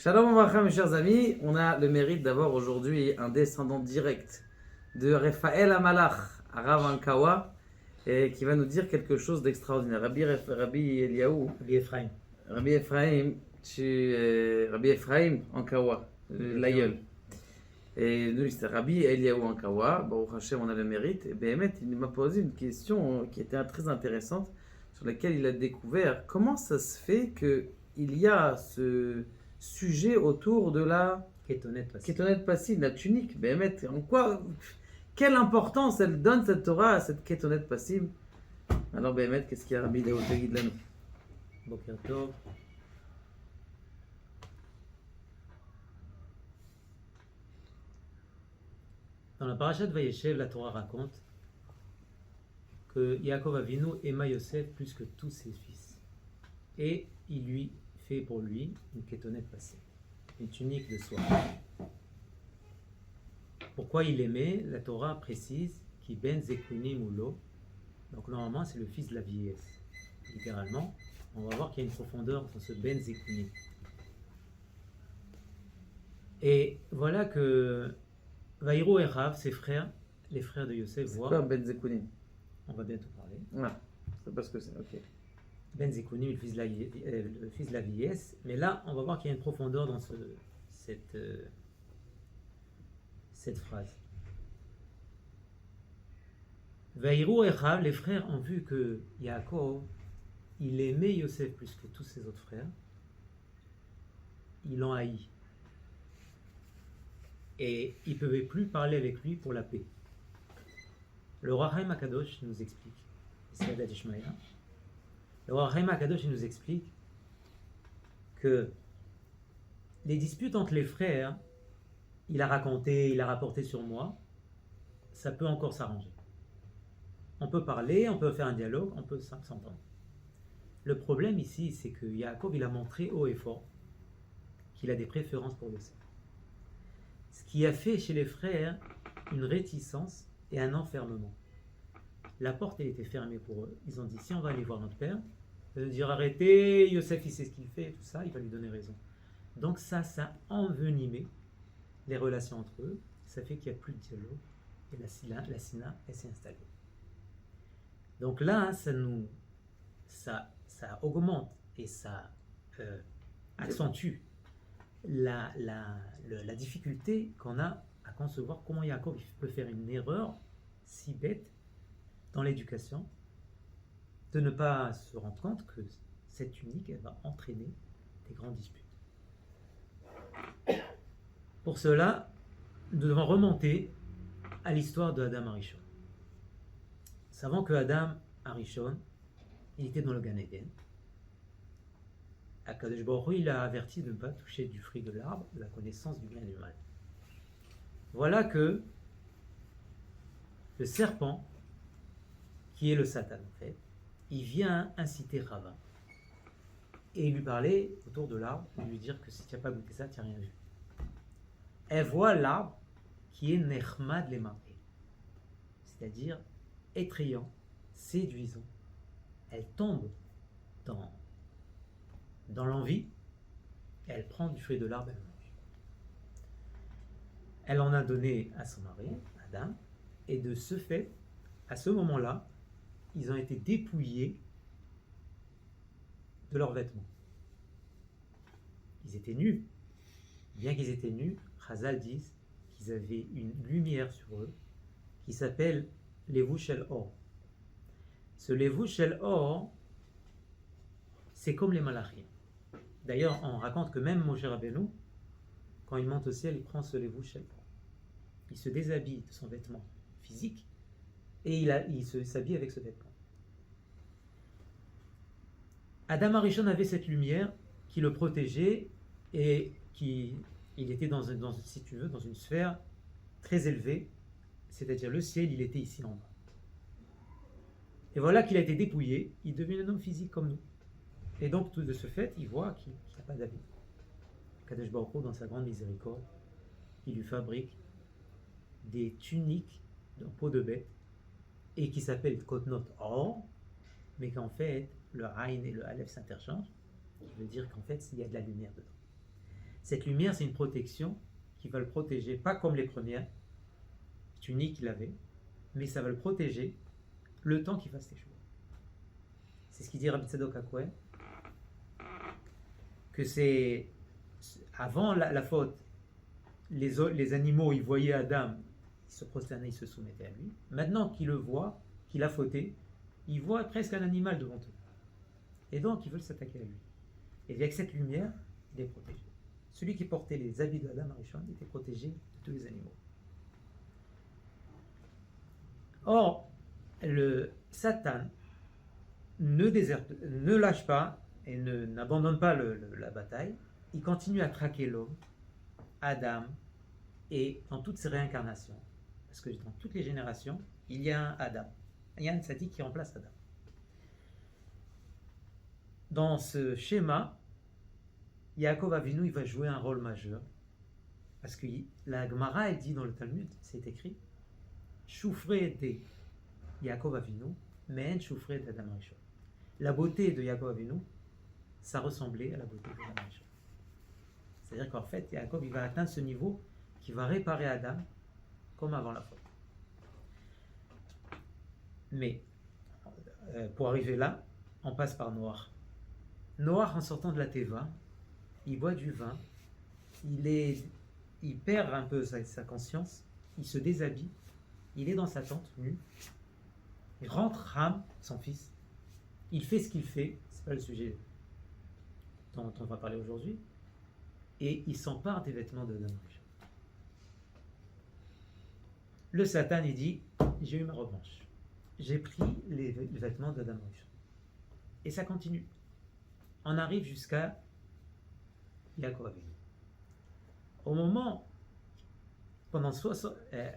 Shalom Aleichem, mes chers amis, on a le mérite d'avoir aujourd'hui un descendant direct de Raphaël Amalach, Arav Ankawa, et qui va nous dire quelque chose d'extraordinaire. Rabbi Eliaou, Rabbi Ephraim. Rabbi Ephraim, Rabbi Ephraim Ankawa, l'aïeul. Et nous, c'est Rabbi Eliaou Ankawa, Baruch Hashem, on a le mérite. Et Béhémet, il m'a posé une question qui était très intéressante, sur laquelle il a découvert comment ça se fait qu'il y a ce sujet autour de la Kétonet passive, la tunique. Béhémet, en quoi, quelle importance elle donne cette Torah à cette Kétonet passive? Alors Béhémet, qu'est-ce qu'il y a, Rabbi Eliaou, guide là nous. Boker Tov. Dans la parasha de Vayeshev, la Torah raconte que Yaakov Avinu aima Yosef plus que tous ses fils. Et il lui fait pour lui une kétonette passée, une tunique de soie. Pourquoi il aimait? La Torah précise qui ben zekunim ou lo. Donc normalement c'est le fils de la vieillesse. Littéralement, on va voir qu'il y a une profondeur dans ce ben zekunim. Et voilà que Vaïro et Rav, ses frères, les frères de Yosef, C'est voient. quoi Ben Zekounim? On va bientôt parler. Ah, c'est pas ce que c'est, ok. Ben Zekounim, le fils de la vieillesse. Mais là, on va voir qu'il y a une profondeur dans cette phrase. Vaïro et Rav, les frères, ont vu que Yaakov, il aimait Yosef plus que tous ses autres frères. Ils l'ont haï. Et ils ne pouvaient plus parler avec lui pour la paix. Le roi Haïm Akadosh nous explique, le roi Haïm Akadosh nous explique que les disputes entre les frères, il a raconté, il a rapporté sur moi, ça peut encore s'arranger. On peut parler, on peut faire un dialogue, on peut s'entendre. Le problème ici, c'est que Yaakov, il a montré haut et fort qu'il a des préférences pour Yosef. Ce qui a fait chez les frères une réticence et un enfermement. La porte elle était fermée pour eux. Ils ont dit, si on va aller voir notre père, il va nous dire arrêtez, Yosef il sait ce qu'il fait, tout ça, il va lui donner raison. Donc ça a envenimé les relations entre eux. Ça fait qu'il n'y a plus de dialogue et la sina elle s'est installée. Donc là, ça augmente et ça accentue la difficulté qu'on a à concevoir comment Yaakov peut faire une erreur si bête dans l'éducation, de ne pas se rendre compte que cette tunique elle va entraîner des grandes disputes. Pour cela, nous devons remonter à l'histoire de Adam Arishon. Savons que Adam Arishon, il était dans le Gan Eden. Akadosh Baruch Hu, il a averti de ne pas toucher du fruit de l'arbre de la connaissance du bien et du mal. Voilà que le serpent, qui est le Satan en fait, il vient inciter Rava et lui parler autour de l'arbre, lui dire que si tu n'as pas goûté ça, tu n'as rien vu. Elle voit l'arbre qui est Nechmad Lemaré, c'est-à-dire effrayant, séduisant. Elle tombe dans l'envie, elle prend du fruit de l'arbre, elle mange. Elle en a donné à son mari, Adam, et de ce fait, à ce moment-là, ils ont été dépouillés de leurs vêtements. Ils étaient nus. Bien qu'ils étaient nus, Chazal disent qu'ils avaient une lumière sur eux qui s'appelle Levush el Or. Ce Levush el Or, c'est comme les malachim. D'ailleurs, on raconte que même Moshe Rabbeinu, quand il monte au ciel, il prend ce Levush el Or. Il se déshabille de son vêtement physique et il s'habille avec ce vêtement. Adam Arishon avait cette lumière qui le protégeait et il était si tu veux, dans une sphère très élevée, c'est-à-dire le ciel, il était ici en bas. Et voilà qu'il a été dépouillé, il devient un homme physique comme nous. Et donc, de ce fait, il voit qu'il n'a pas d'habit. Kadosh Baruch Hu, dans sa grande miséricorde, il lui fabrique des tuniques en peau de bête et qui s'appellent Kotnot Or, mais qu'en fait, le Aïn et le Aleph s'interchangent, qui veut dire qu'en fait, il y a de la lumière dedans. Cette lumière, c'est une protection qui va le protéger, pas comme les premières tuniques qu'il avait, mais ça va le protéger le temps qu'il fasse les choses. C'est ce qu'il dit Rabbi Tzadok HaKohen, que c'est avant la faute, les animaux, ils voyaient Adam, ils se prosternaient, ils se soumettaient à lui. Maintenant qu'il le voit, qu'il a fauté, ils voient presque un animal devant eux. Et donc, ils veulent s'attaquer à lui. Et avec cette lumière, il est protégé. Celui qui portait les habits de Adam Arishon était protégé de tous les animaux. Or, le Satan ne lâche pas et n'abandonne pas la bataille. Il continue à traquer l'homme, Adam, et dans toutes ses réincarnations. Parce que dans toutes les générations, il y a un Adam. Il y a un tzaddik qui remplace Adam. Dans ce schéma, Yaakov Avinu, il va jouer un rôle majeur. Parce que la Gemara, elle dit dans le Talmud, c'est écrit, Choufré de Yaakov Avinu, mais Choufré d'Adam Rishon. La beauté de Yaakov Avinu, ça ressemblait à la beauté d'Adam Rishon. C'est-à-dire qu'en fait, Yaakov, il va atteindre ce niveau qui va réparer Adam comme avant la faute. Mais pour arriver là, on passe par Noach. Noach, en sortant de la Teva, il boit du vin, il perd un peu sa conscience, il se déshabille, il est dans sa tente, nu, il rentre Ham, son fils, il fait ce qu'il fait, c'est pas le sujet dont on va parler aujourd'hui, et il s'empare des vêtements de Adam. Le Satan, il dit, j'ai eu ma revanche. J'ai pris les vêtements d'Adam Rishon. Et ça continue. On arrive jusqu'à Yaakov Avinu. Au moment, pendant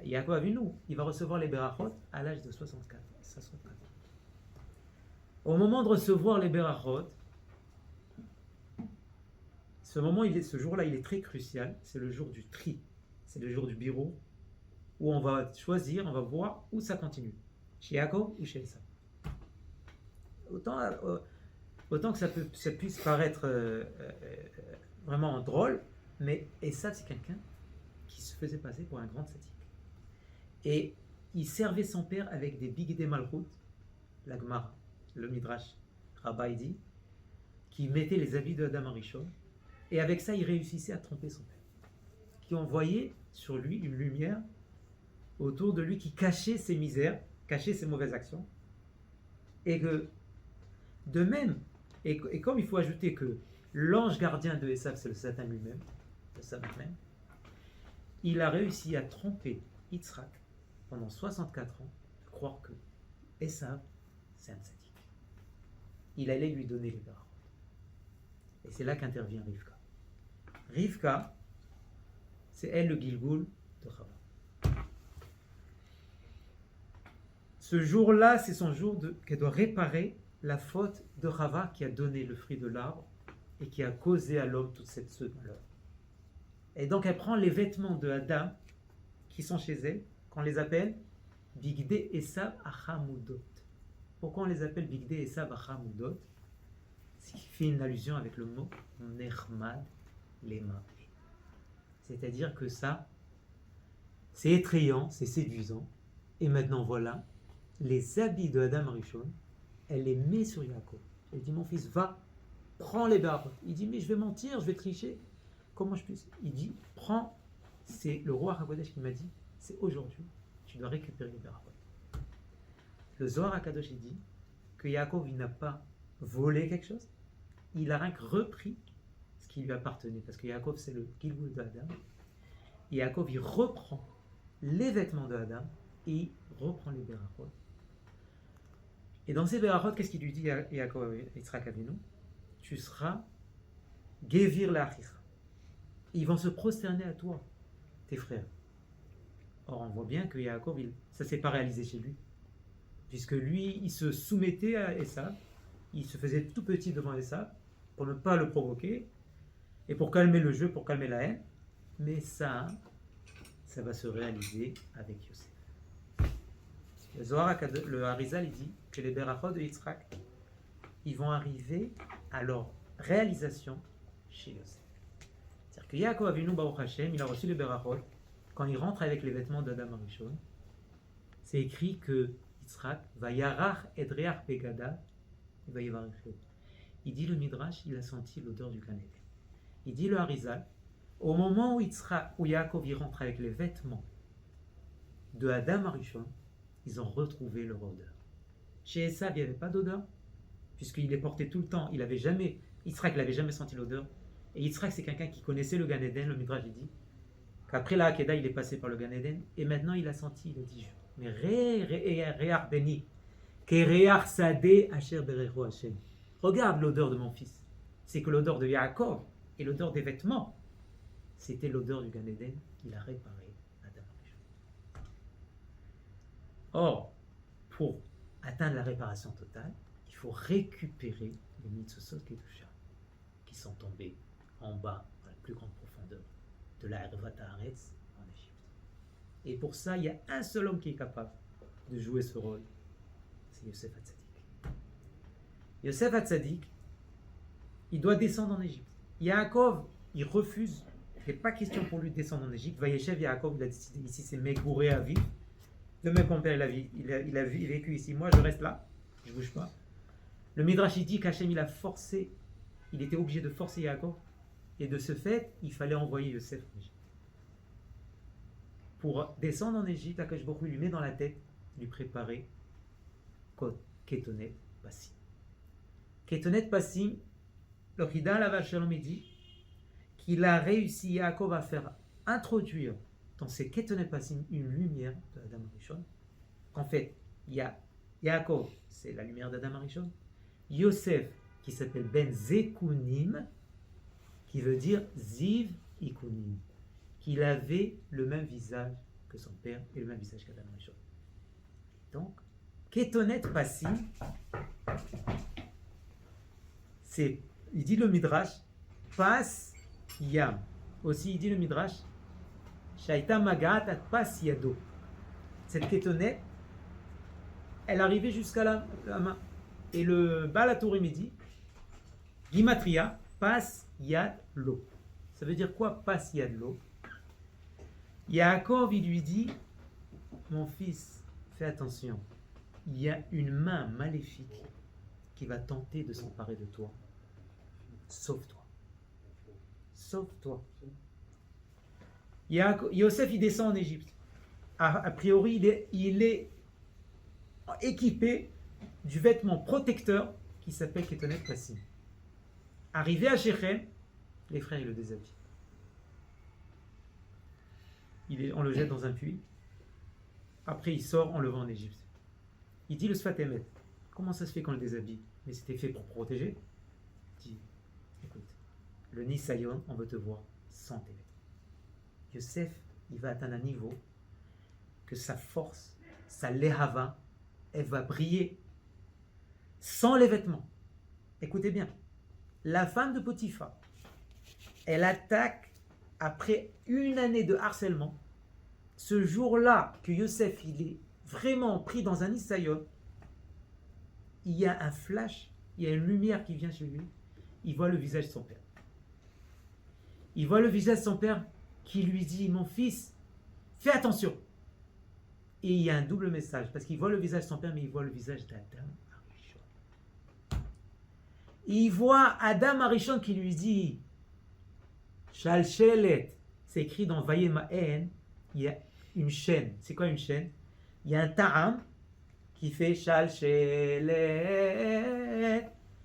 Yaakov Avinu, il va recevoir les Berachot à l'âge de 64 ans. Au moment de recevoir les Berachot, ce jour-là, il est très crucial. C'est le jour du tri. C'est le jour du bureau où on va choisir, on va voir où ça continue. Chez Yaakov ou chez Esav. Autant que ça puisse paraître vraiment drôle, mais Esav, c'est quelqu'un qui se faisait passer pour un grand tzaddik. Et il servait son père avec des bigdei malchut, la Gemara, le Midrash, Rabbi dit, qui mettait les habits de Adam Arishon, et avec ça, il réussissait à tromper son père, qui envoyait sur lui une lumière autour de lui qui cachait ses misères, cachait ses mauvaises actions, et que de même, et comme il faut ajouter que l'ange gardien de Esav, c'est le Satan lui-même, il a réussi à tromper Yitzhak pendant 64 ans, de croire que Esav, c'est un tzaddik. Il allait lui donner les barres. Et c'est là qu'intervient Rivka. Rivka, c'est elle le Gilgoul de Chava. Ce jour-là, c'est son jour qu'elle doit réparer la faute de Chava qui a donné le fruit de l'arbre et qui a causé à l'homme toute ce malheur. Et donc elle prend les vêtements de Adam qui sont chez elle, qu'on les appelle Bigdei Esav Achamudot. Pourquoi on les appelle Bigdei Esav Achamudot? Ce qui fait une allusion avec le mot Nechmad Lema. C'est-à-dire que ça, c'est effrayant, c'est séduisant. Et maintenant voilà, les habits de Adam Rishon, elle les met sur Yaakov. Elle dit, mon fils, va, prends les barbes. Il dit, mais je vais mentir, je vais tricher. Comment je puisse? Il dit, prends, c'est le roi HaKodesh qui m'a dit, c'est aujourd'hui, tu dois récupérer les barbes. Le Zohar HaKadosh, il dit que Yaakov, il n'a pas volé quelque chose, il a rien que repris ce qui lui appartenait, parce que Yaakov, c'est le Gilgoul de Adam. Et Yaakov, il reprend les vêtements de Adam et il reprend les Berachot. Et dans ces Berachot, qu'est-ce qu'il lui dit à Yaakov Yitzhak Avinu? Tu seras Gevir La'achicha. Ils vont se prosterner à toi, tes frères. Or, on voit bien que Yaakov, ça ne s'est pas réalisé chez lui. Puisque lui, il se soumettait à Esav, il se faisait tout petit devant Esav pour ne pas le provoquer et pour calmer le jeu, pour calmer la haine. Mais ça va se réaliser avec Yosef. Le Zohar, le Harizal, il dit que les Berachot de Yitzhak, ils vont arriver à leur réalisation chez Yosef. C'est-à-dire que Yaakov Avinu Baruch Hashem, il a reçu le Berachot, quand il rentre avec les vêtements d'Adam Arishon, c'est écrit que Yitzhak va yarach et reach begada, il va y avoir écrit. Il dit le Midrash, il a senti l'odeur du Gan Eden. Il dit le Harizal, au moment où Yaakov y rentre avec les vêtements de Adam Arishon, ils ont retrouvé leur odeur. Chez Esav, il n'y avait pas d'odeur, puisqu'il les portait tout le temps. Yitzhak n'avait jamais senti l'odeur. Et Yitzhak, c'est quelqu'un qui connaissait le Gan Eden. Le Midrash dit qu'après la Hakeda, il est passé par le Gan Eden. Et maintenant, il a senti, il a dit, mais Re'ar Beni, Kere'ar Sadeh Asher Berecho Hashem. Regarde l'odeur de mon fils. C'est que l'odeur de Yaakov et l'odeur des vêtements, c'était l'odeur du Gan Eden. Il a réparé Adam Arishon. Or, pour atteindre la réparation totale, il faut récupérer les mitzvot kedusha qui sont tombés en bas, dans la plus grande profondeur de la Hervat Haaretz en Égypte. Et pour ça, il y a un seul homme qui est capable de jouer ce rôle, c'est Yosef Hatzadik. Yosef Hatzadik, il doit descendre en Égypte. Yaakov, il refuse. Il n'est pas question pour lui de descendre en Égypte. Vayeshev Yaakov, il a décidé ici, c'est Megouré à vivre. De même qu'on père, il a vécu ici. Moi, je reste là, je ne bouge pas. Le Midrash dit qu'Hachem, il a forcé, il était obligé de forcer Yaakov. Et de ce fait, il fallait envoyer Yosef en Égypte. Pour descendre en Égypte, Akash Baruch Hu lui met dans la tête, lui préparer Ketonet Passim. Ketonet Passim, le Chida Laval Shalom dit qu'il a réussi, Yaakov, à faire introduire dans ces Ketonet Passim une lumière de Adam Arishon. En fait, il y a Yaakov, c'est la lumière d'Adam Arishon. Yosef, qui s'appelle Ben Zekunim, qui veut dire Ziv Ikunim, qu'il avait le même visage que son père et le même visage qu'Adam Arishon. Donc, Ketonet Passim, c'est, il dit le Midrash, Pas Yam. Aussi, il dit le Midrash, Shaita Magat at Pas Yado. Cette Ketonet, elle arrivait jusqu'à la main. Et le Baal HaTurim dit, Gimatria, Pas Yad Lo. Ça veut dire quoi, Pas Yad Lo? Yaakov, il lui dit, mon fils, fais attention, il y a une main maléfique qui va tenter de s'emparer de toi. Sauve-toi. Sauve-toi. Yosef, il descend en Égypte. A priori, il est équipé du vêtement protecteur qui s'appelle Ketonet Passim. Arrivé à Shechem, les frères, ils le déshabillent. On le jette dans un puits. Après, il sort, on le vend en Égypte. Il dit le Sfat Emet. Comment ça se fait qu'on le déshabille? Mais c'était fait pour protéger. Il dit, écoute, le Nisayon, on veut te voir sans tes vêtements. Yosef, il va atteindre un niveau que sa force, sa lehava, elle va briller sans les vêtements. Écoutez bien, la femme de Potiphar, elle attaque après une année de harcèlement. Ce jour-là que Yosef, il est vraiment pris dans un Nisayon, il y a un flash, il y a une lumière qui vient chez lui. Il voit le visage de son père. Il voit le visage de son père qui lui dit, mon fils, fais attention. Et il y a un double message, parce qu'il voit le visage de son père, mais il voit le visage d'Adam Arishon. Il voit Adam Arishon qui lui dit, Shalchelet, c'est écrit dans Vayemaen, il y a une chaîne. C'est quoi une chaîne? Il y a un ta'am qui fait Shalchelet,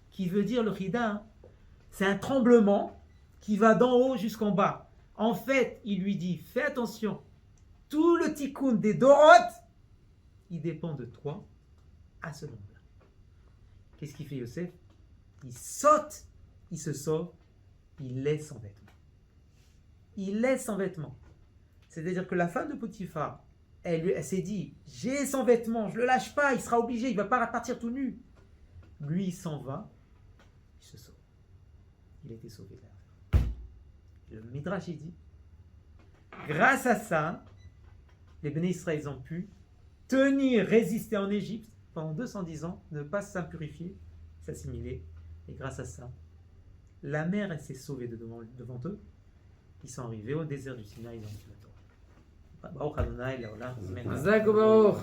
qui veut dire le chida, c'est un tremblement qui va d'en haut jusqu'en bas. En fait, il lui dit, fais attention, tout le tikkun des Dorot, il dépend de toi à ce moment-là. Qu'est-ce qu'il fait Yosef? Il saute, il se sauve, il laisse son vêtement. Il laisse son vêtement. C'est-à-dire que la femme de Potiphar, elle s'est dit, j'ai son vêtement, je ne le lâche pas, il sera obligé, il ne va pas repartir tout nu. Lui, il s'en va, il se sauve. Il a été sauvé de l'affaire. Le Midrash, il dit, grâce à ça, les Béné Israël ont pu tenir, résister en Égypte pendant 210 ans, ne pas s'impurifier, s'assimiler. Et grâce à ça, la mer, elle s'est sauvée devant eux. Ils sont arrivés au désert du Sinaï dans la Torah. Baruch Adonai, Leolam, Amen. Zak Baruch.